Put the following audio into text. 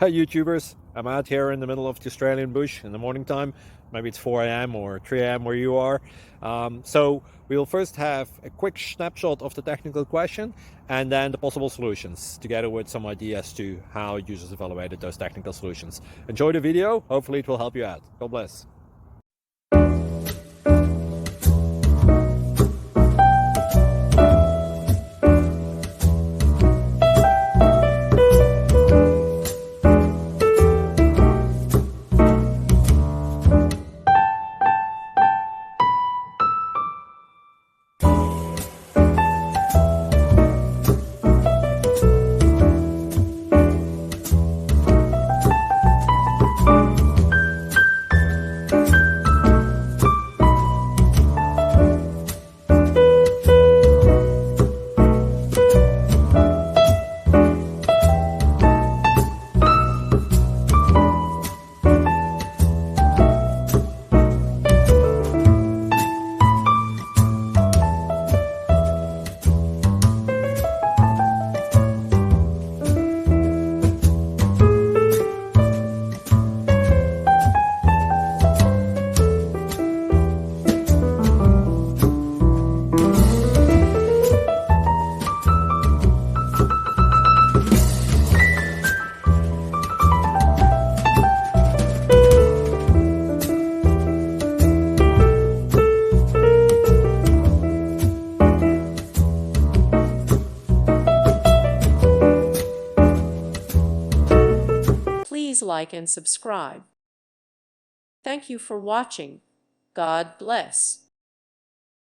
Hi YouTubers, I'm out here in the middle of the Australian bush in the morning time. Maybe it's 4 a.m. or 3 a.m. where you are. So we will first have a quick snapshot of the technical question and then the possible solutions, together with some ideas to how users evaluated those technical solutions. Enjoy the video, hopefully it will help you out. God bless. Please like and subscribe. Thank you for watching. God bless.